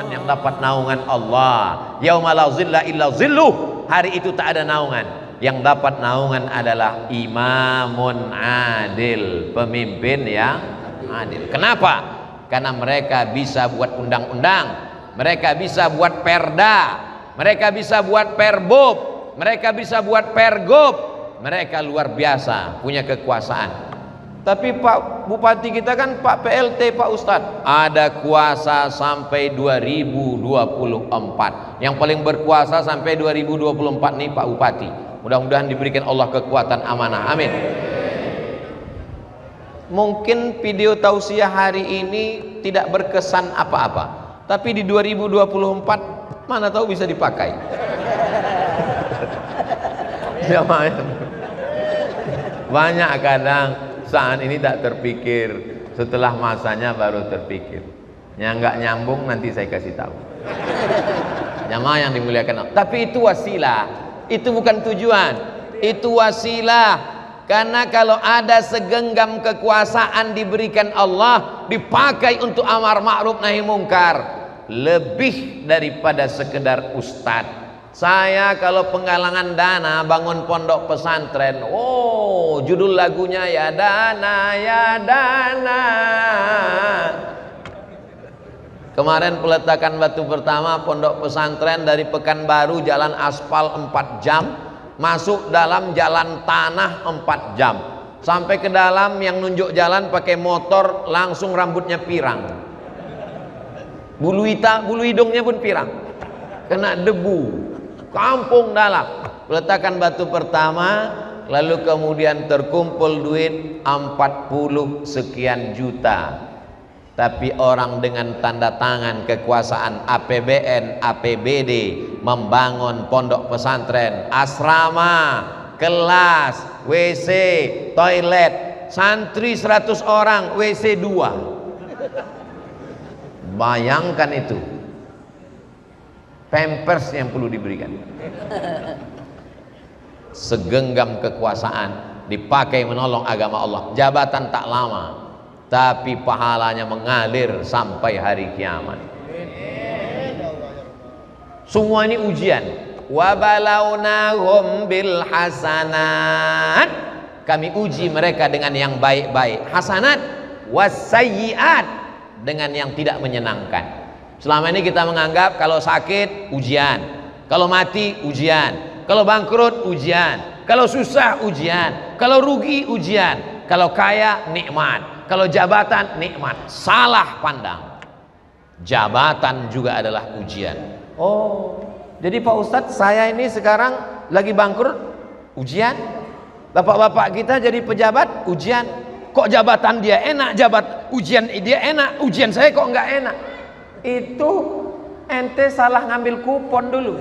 naungan yang dapat naungan Allah. Yauma la zilla illa zilluh. Hari itu tak ada naungan. Yang dapat naungan adalah imamun adil, pemimpin yang adil. Kenapa? Karena mereka bisa buat undang-undang, mereka bisa buat perda, mereka bisa buat perbub, mereka bisa buat pergub. Mereka luar biasa, punya kekuasaan. Tapi Pak Bupati kita kan Pak PLT, Pak Ustadz, ada kuasa sampai 2024. Yang paling berkuasa sampai 2024 nih Pak Bupati. Mudah-mudahan diberikan Allah kekuatan amanah, amin. Mungkin video tausiah hari ini tidak berkesan apa-apa, tapi di 2024 mana tahu bisa dipakai. Banyak kadang saat ini tak terpikir, setelah masanya baru terpikir. Yang nggak nyambung nanti saya kasih tahu. Jamaah yang dimuliakan Allah. Tapi itu wasilah, itu bukan tujuan, itu wasilah. Karena kalau ada segenggam kekuasaan diberikan Allah, dipakai untuk amar ma'ruf nahi mungkar, lebih daripada sekedar ustadz. Saya kalau penggalangan dana bangun pondok pesantren, oh judul lagunya ya dana ya dana. Kemarin peletakan batu pertama pondok pesantren dari Pekanbaru jalan aspal 4 jam, masuk dalam jalan tanah 4 jam, sampai ke dalam yang nunjuk jalan pakai motor langsung rambutnya pirang, bulu hidungnya pun pirang, kena debu. Kampung dalam peletakan batu pertama, lalu kemudian terkumpul duit 40 sekian juta. Tapi orang dengan tanda tangan kekuasaan APBN, APBD membangun pondok pesantren, asrama, kelas, WC, toilet, santri 100 orang, WC 2. Bayangkan itu. Pampers yang perlu diberikan. Segenggam kekuasaan dipakai menolong agama Allah. Jabatan tak lama, tapi pahalanya mengalir sampai hari kiamat. Semua ini ujian. Wa balawnahum bil hasanat. Kami uji mereka dengan yang baik-baik. Hasanat wasayyiat, dengan yang tidak menyenangkan. Selama ini kita menganggap kalau sakit ujian, kalau mati ujian, kalau bangkrut ujian, kalau susah ujian, kalau rugi ujian, kalau kaya nikmat, kalau jabatan nikmat. Salah pandang. Jabatan juga adalah ujian. Oh, jadi Pak Ustadz, saya ini sekarang lagi bangkrut, ujian. Bapak-bapak kita jadi pejabat, ujian. Kok jabatan dia enak, ujian dia enak, ujian saya kok nggak enak? Itu ente salah ngambil kupon dulu.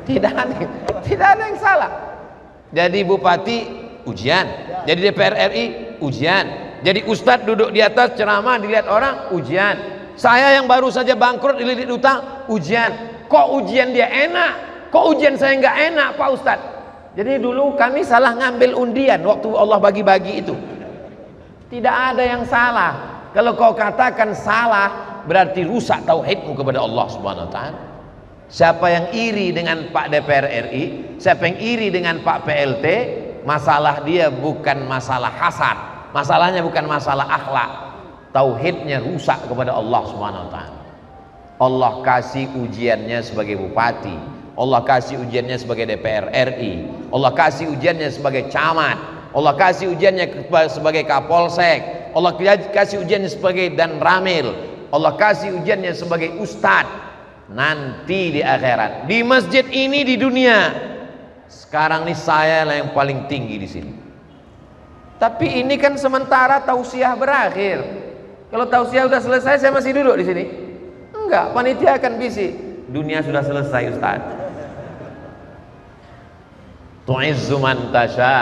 Tidak ada yang salah. Jadi bupati ujian, jadi DPR RI ujian, jadi ustadz duduk di atas ceramah dilihat orang ujian. Saya yang baru saja bangkrut dililit utang ujian. Kok ujian dia enak, kok ujian saya nggak enak Pak Ustadz? Jadi dulu kami salah ngambil undian waktu Allah bagi-bagi itu. Tidak ada yang salah. Kalau kau katakan salah, berarti rusak tauhidmu kepada Allah Subhanahu wa taala. Siapa yang iri dengan Pak DPR RI, siapa yang iri dengan Pak PLT, masalah dia bukan masalah hasad, masalahnya bukan masalah akhlak. Tauhidnya rusak kepada Allah Subhanahu wa taala. Allah kasih ujiannya sebagai bupati, Allah kasih ujiannya sebagai DPR RI, Allah kasih ujiannya sebagai camat, Allah kasih ujiannya sebagai Kapolsek, Allah kasih ujiannya sebagai dan ramil, Allah kasih ujiannya sebagai ustadz. Nanti di akhirat, di masjid ini di dunia, sekarang nih saya lah yang paling tinggi di sini. Tapi ini kan sementara tausiah berakhir. Kalau tausiah sudah selesai, saya masih duduk di sini? Enggak, panitia akan bisik. Dunia sudah selesai Ustaz. Tu'izzu man tasha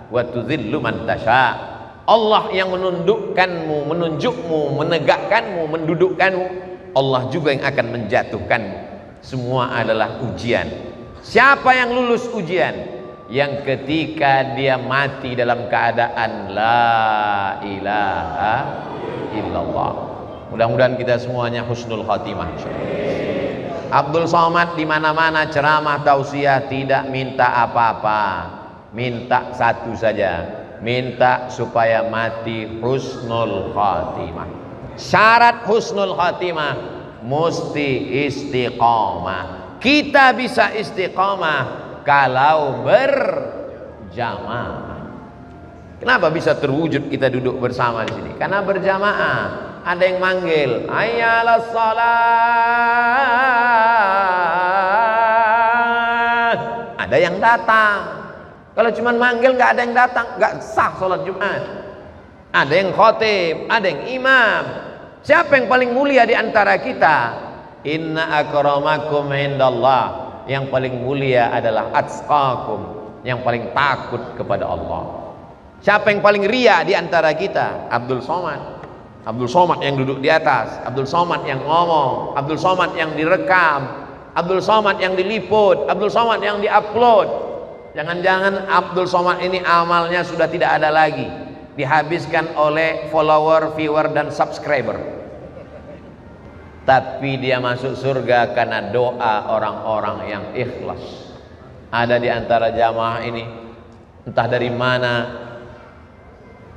wa tudhillu man tasha. Allah yang menundukkanmu, menunjukmu, menegakkanmu, mendudukkanmu. Allah juga yang akan menjatuhkanmu. Semua adalah ujian. Siapa yang lulus ujian? Yang ketika dia mati dalam keadaan la ilaha illallah. Mudah-mudahan kita semuanya husnul khatimah. Abdul Somad di mana-mana ceramah tausiah tidak minta apa-apa, minta satu saja, minta supaya mati husnul khatimah. Syarat husnul khatimah mesti istiqamah. Kita bisa istiqamah kalau berjamaah. Kenapa bisa terwujud kita duduk bersama di sini? Karena berjamaah. Ada yang manggil, hayya 'alas shalah. Ada yang datang. Kalau cuma manggil nggak ada yang datang, nggak sah sholat Jumat. Ada yang khotib, ada yang imam. Siapa yang paling mulia di antara kita? Inna akramakum indallah. Yang paling mulia adalah atqakum, yang paling takut kepada Allah. Siapa yang paling ria di antara kita? Abdul Somad. Abdul Somad yang duduk di atas, Abdul Somad yang ngomong, Abdul Somad yang direkam, Abdul Somad yang diliput, Abdul Somad yang diupload. Jangan-jangan Abdul Somad ini amalnya sudah tidak ada lagi, dihabiskan oleh follower, viewer dan subscriber. Tapi dia masuk surga karena doa orang-orang yang ikhlas. Ada di antara jamaah ini, entah dari mana,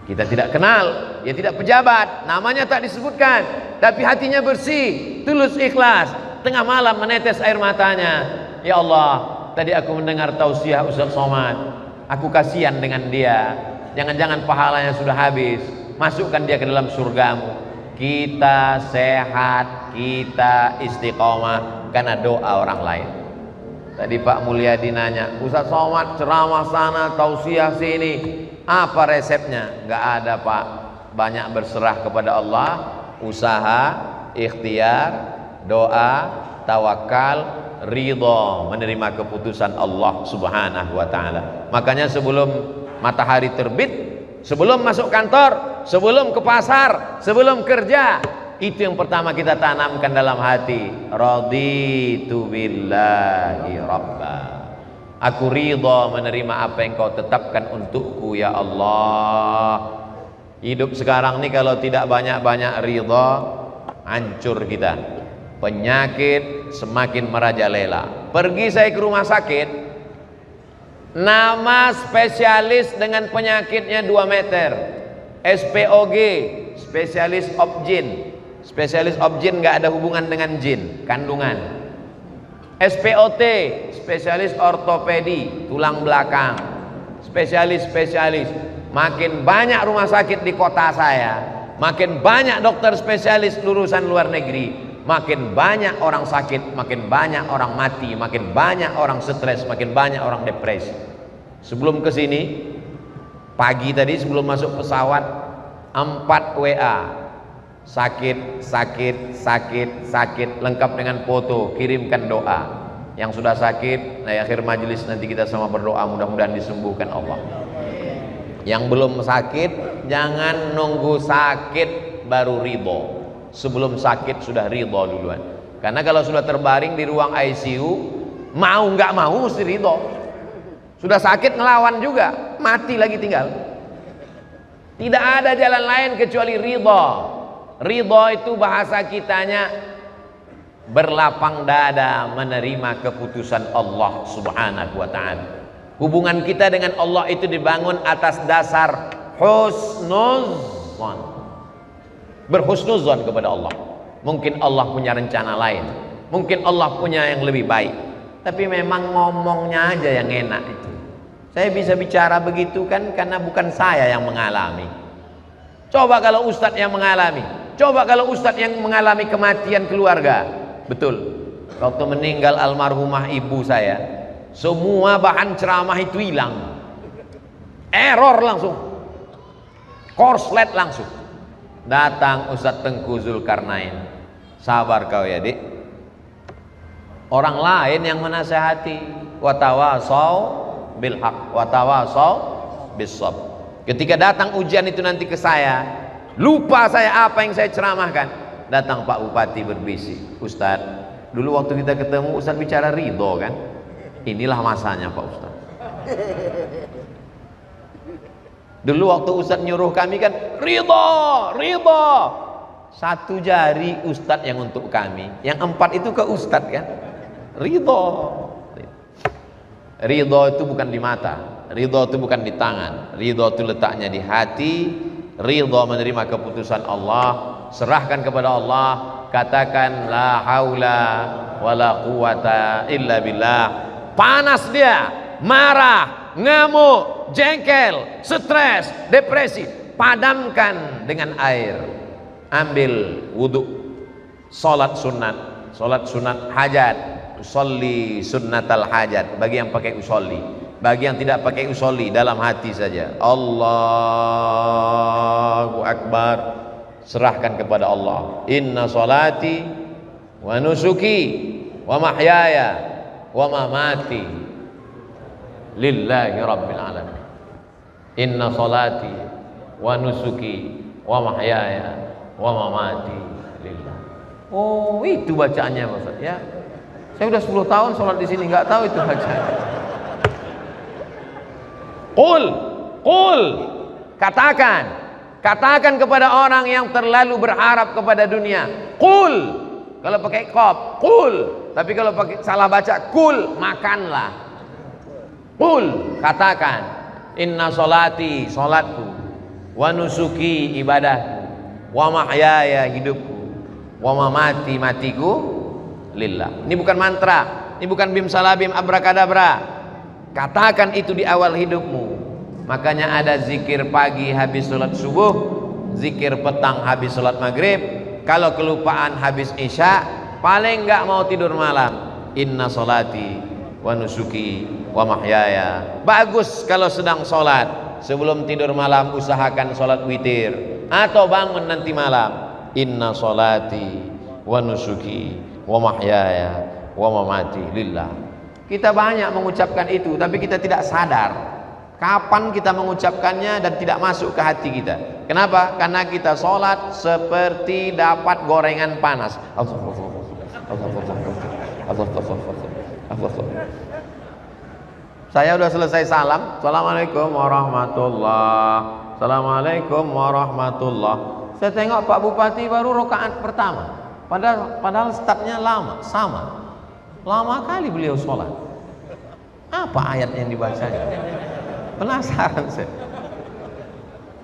kita tidak kenal, dia tidak pejabat, namanya tak disebutkan, tapi hatinya bersih, tulus, ikhlas. Tengah malam menetes air matanya, ya Allah, tadi aku mendengar tausiah Ustaz Somad, aku kasihan dengan dia, jangan-jangan pahalanya sudah habis, masukkan dia ke dalam surgamu. Kita sehat, kita istiqomah karena doa orang lain. Tadi Pak Mulyadi nanya, Ustaz Somad ceramah sana, tausiah sini, apa resepnya? Nggak ada Pak, banyak berserah kepada Allah, usaha, ikhtiar, doa, tawakal, ridho, menerima keputusan Allah Subhanahu wa ta'ala. Makanya sebelum matahari terbit, sebelum masuk kantor, sebelum ke pasar, sebelum kerja, itu yang pertama kita tanamkan dalam hati, raditu billahi rabba. Aku ridha menerima apa yang kau tetapkan untukku ya Allah. Hidup sekarang ini kalau tidak banyak-banyak ridha, hancur kita. Penyakit semakin merajalela. Pergi saya ke rumah sakit, nama spesialis dengan penyakitnya 2 meter. SPOG, spesialis objin. Spesialis objin nggak ada hubungan dengan jin, kandungan. SPOT, spesialis ortopedi, tulang belakang. Spesialis. Makin banyak rumah sakit di kota saya, makin banyak dokter spesialis lulusan luar negeri, makin banyak orang sakit, makin banyak orang mati, makin banyak orang stres, makin banyak orang depresi. Sebelum ke sini, pagi tadi sebelum masuk pesawat, 4 WA. Sakit, lengkap dengan foto, kirimkan doa. Yang sudah sakit, nah akhir majelis nanti kita sama berdoa mudah-mudahan disembuhkan Allah. Yang belum sakit, jangan nunggu sakit baru ridho. Sebelum sakit sudah ridho duluan. Karena kalau sudah terbaring di ruang ICU, mau nggak mau mesti ridho. Sudah sakit ngelawan juga, mati lagi tinggal. Tidak ada jalan lain kecuali ridho. Ridho itu bahasa kitanya berlapang dada menerima keputusan Allah Subhanahu wa ta'ala. Hubungan kita dengan Allah itu dibangun atas dasar husnuzon. Berhusnuzon kepada Allah. Mungkin Allah punya rencana lain, mungkin Allah punya yang lebih baik, tapi memang ngomongnya aja yang enak itu. Saya bisa bicara begitu kan karena bukan saya yang mengalami. Coba kalau ustadz yang mengalami, coba kalau ustadz yang mengalami kematian keluarga. Betul, waktu meninggal almarhumah ibu saya, semua bahan ceramah itu hilang, error langsung, korslet langsung. Datang Ustadz Tengku Zulkarnain, sabar kau ya dik, orang lain yang menasehati, watawasau bil haq watawasau bis sabr. Ketika datang ujian itu nanti ke saya, lupa saya apa yang saya ceramahkan. Datang Pak Bupati berbisik, Ustadz, dulu waktu kita ketemu Ustadz bicara ridho kan, inilah masanya Pak Ustadz. Dulu waktu Ustadz nyuruh kami kan ridho. Satu jari ustadz yang untuk kami, yang 4 itu ke ustadz kan. Ridho. Ridho itu bukan di mata, ridho itu bukan di tangan, ridho itu letaknya di hati. Ridho menerima keputusan Allah, serahkan kepada Allah, katakan la haula wala quwata illa billah. Panas dia, marah, ngamuk, jengkel, stres, depresi, padamkan dengan air. Ambil wudhu, salat sunat hajat, usolli sunnatal hajat. Bagi yang pakai usolli, bagi yang tidak pakai usolli, dalam hati saja Allahu Akbar, serahkan kepada Allah. Inna salati wa nusuki wa mahyaya wa mamati lillahi rabbil alamin. Inna salati wa nusuki wa mahyaya wa mamati lillah. Oh, itu bacaannya Ustaz ya. Saya udah 10 tahun sholat di sini nggak tahu itu bacaan. Qul, katakan kepada orang yang terlalu berharap kepada dunia. Qul, kalau pakai qaf, qul. Tapi kalau pakai salah baca kul, makanlah. Qul, katakan, inna sholati, sholatku, wa nusuki, ibadahku, wa mahyaya, hidupku, wa mamati, matiku, lillah. Ini bukan mantra, ini bukan bim salabim abrakadabra. Katakan itu di awal hidupmu. Makanya ada zikir pagi habis sholat subuh, zikir petang habis sholat maghrib. Kalau kelupaan habis isya, paling enggak mau tidur malam, inna sholati wa nusuki wa mahyaya. Bagus kalau sedang sholat, sebelum tidur malam usahakan sholat witir, atau bangun nanti malam, inna sholati wa nusuki wa mahyaya wa mamati lillah. Kita banyak mengucapkan itu, tapi kita tidak sadar kapan kita mengucapkannya dan tidak masuk ke hati kita. Kenapa? Karena kita sholat seperti dapat gorengan panas. Saya udah selesai salam, assalamualaikum warahmatullah, assalamualaikum warahmatullah. Saya tengok Pak Bupati baru rakaat pertama, padahal startnya lama, sama lama kali beliau sholat. Apa ayat yang dibacanya? Penasaran saya.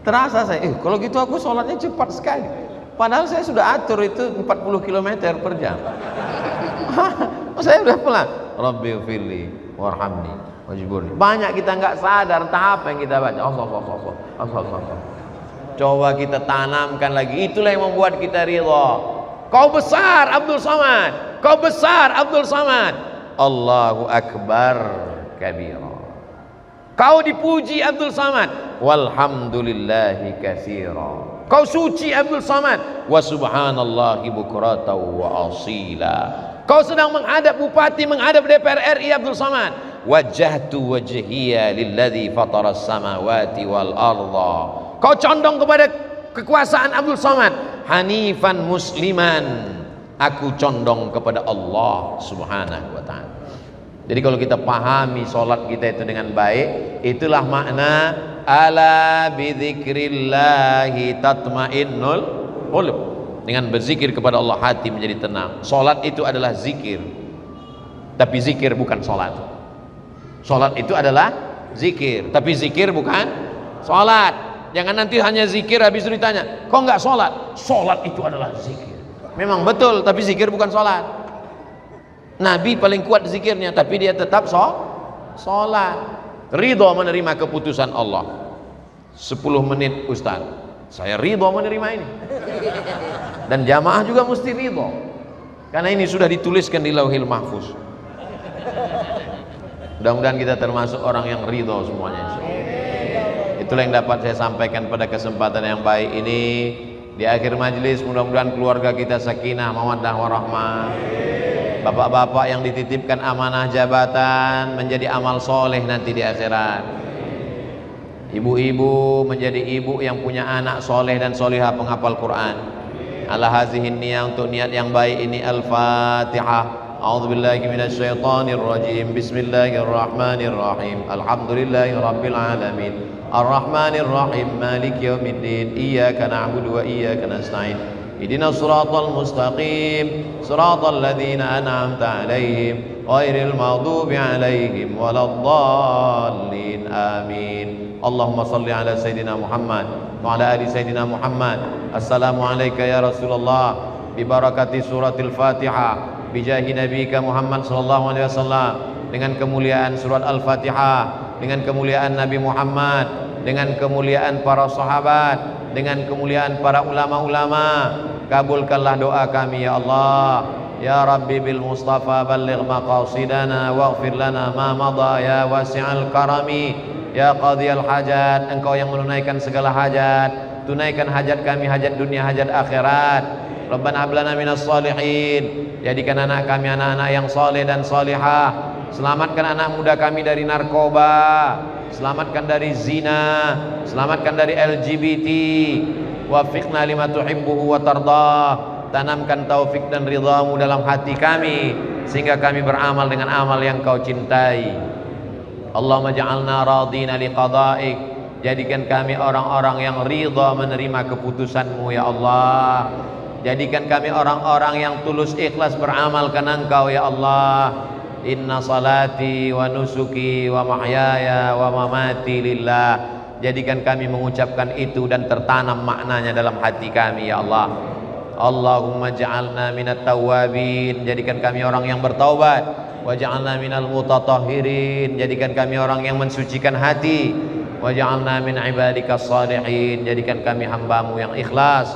Terasa saya, kalau gitu aku sholatnya cepat sekali. Padahal saya sudah atur itu 40 km per jam. Saya udah pelan. Rabbi firli warhamni wajburni. Banyak kita nggak sadar entah apa yang kita baca. Allah. Coba kita tanamkan lagi. Itulah yang membuat kita ridha. Kau besar Abdul Samad. Kau besar Abdul Samad. Allahu Akbar kabira. Kau dipuji Abdul Samad. Walhamdulillahi katsira. Kau suci Abdul Samad. Wa subhanallahi bukratan wa asila. Kau sedang menghadap bupati, menghadap DPR RI Abdul Samad. Wajjahtu wajhiya lilladzi fataras samawati wal arda. Kau condong kepada kekuasaan Abdul Samad. Hanifan musliman. Aku condong kepada Allah Subhanahu wa ta'ala. Jadi kalau kita pahami sholat kita itu dengan baik, itulah makna ala bidzikrillahi tatmainnul qulub. Dengan berzikir kepada Allah hati menjadi tenang. Sholat itu adalah zikir, tapi zikir bukan sholat. Sholat itu adalah zikir, tapi zikir bukan sholat. Jangan nanti hanya zikir habis itu ditanya, kok nggak sholat? Sholat itu adalah zikir. Memang betul, tapi zikir bukan sholat. Nabi paling kuat zikirnya, tapi dia tetap sholat. Ridho menerima keputusan Allah. 10 menit Ustaz, saya ridho menerima ini. Dan jamaah juga mesti ridho, karena ini sudah dituliskan di Lauhil Mahfuz. Mudah-mudahan kita termasuk orang yang ridho semuanya. Itulah yang dapat saya sampaikan pada kesempatan yang baik ini. Di akhir majelis mudah-mudahan keluarga kita sakinah, mawaddah warahmah. Bapak-bapak yang dititipkan amanah jabatan menjadi amal soleh nanti di akhirat. Ibu-ibu menjadi ibu yang punya anak soleh dan solihah penghafal Quran. Ala hazihin niyah, untuk niat yang baik ini. Al-Fatihah. A'udzubillahi minasyaitonir rajim. Bismillahirrahmanirrahim. Alhamdulillahi rabbil alamin. Ar-Rahmanir Rahim. Maliki yaumiddin. Iyyaka na'budu wa iyyaka nasta'in. ihdinas siratal mustaqim siratal ladzina an'amta 'alaihim ghairil maghdubi 'alaihim waladdallin amin. Allahumma salli ala sayyidina Muhammad wa ala ali sayyidina Muhammad. Assalamu alayka ya Rasulullah bi barakati suratil Fatihah bi jahi nabiyika Muhammad sallallahu alaihi wasallam, dengan kemuliaan surat Al-Fatihah, dengan kemuliaan Nabi Muhammad, dengan kemuliaan para sahabat, dengan kemuliaan para ulama-ulama. Kabulkanlah doa kami ya Allah. Ya Rabbi bil Mustafa balligh maqasidana waghfir lana ma madha ya wasi'al karami ya qadhiyal hajat. Engkau yang menunaikan segala hajat, tunaikan hajat kami, hajat dunia, hajat akhirat. Rabbana hab lana minas salihin, jadikan anak kami anak-anak yang saleh dan salihah. Selamatkan anak muda kami dari narkoba, selamatkan dari zina, selamatkan dari LGBT. Wafiqna lima tuhibbuhu wa tardah. Tanamkan taufik dan ridhamu dalam hati kami, sehingga kami beramal dengan amal yang kau cintai. Allahumma ja'alna radina liqada'ik, jadikan kami orang-orang yang ridha menerima keputusanmu ya Allah. Jadikan kami orang-orang yang tulus ikhlas beramal karena Engkau ya Allah. Inna salati wa nusuki wa mahyaya wa mamati lillah. Jadikan kami mengucapkan itu dan tertanam maknanya dalam hati kami ya Allah. Allahumma ja'alna minat tawwabin, jadikan kami orang yang bertaubat. Wa ja'alna minal mutatahhirin, jadikan kami orang yang mensucikan hati. Wa ja'alna min ibadikas salihin, jadikan kami hambamu yang ikhlas.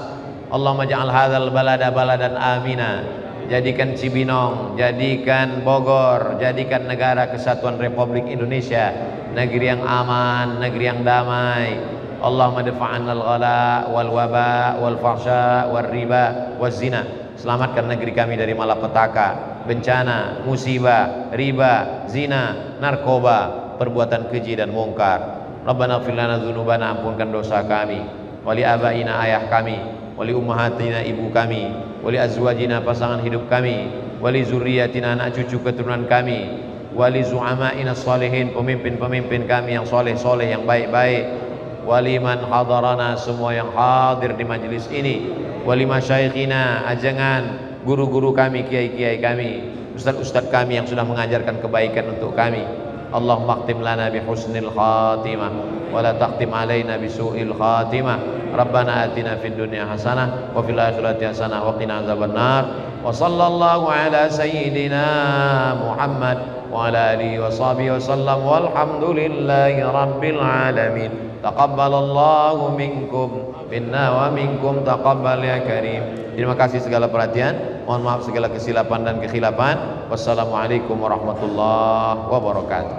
Allahumma ja'al hadzal balada baladan amina, jadikan Cibinong, jadikan Bogor, jadikan negara kesatuan Republik Indonesia negeri yang aman, negeri yang damai. Allahumma dafa'anna al-ghala wal waba wal fahsya wal riba wal zina. Selamatkan negeri kami dari malapetaka, bencana, musibah, riba, zina, narkoba, perbuatan keji dan mungkar. Rabbana ighfir lana dzunubana, ampunkan dosa kami, wali abaina, ayah kami, wali ummahatina, ibu kami, wali azwajina, pasangan hidup kami, wali zurriyatina, anak cucu keturunan kami, wali zu'ama'ina salihin, pemimpin-pemimpin kami yang soleh-soleh, yang baik-baik, wali man hadarana, semua yang hadir di majlis ini, wali masyaikhina, ajangan guru-guru kami, kiai-kiai kami, ustaz-ustaz kami yang sudah mengajarkan kebaikan untuk kami. Allahumma khtim lana bi husnil khatimah wa la taqtim alaina bi su'il khatimah. Rabbana atina fid dunya hasanah wa fil akhirati hasanah wa qina azabannar. Wa sallallahu ala sayyidina Muhammad wa ala alihi wa sahbihi wa sallam walhamdulillahi rabbil alamin. Taqabbalallahu minkum minna wa minkum taqabbal ya karim. Terima kasih segala perhatian. Mohon maaf segala kesilapan dan kekhilafan. Wassalamualaikum warahmatullahi wabarakatuh.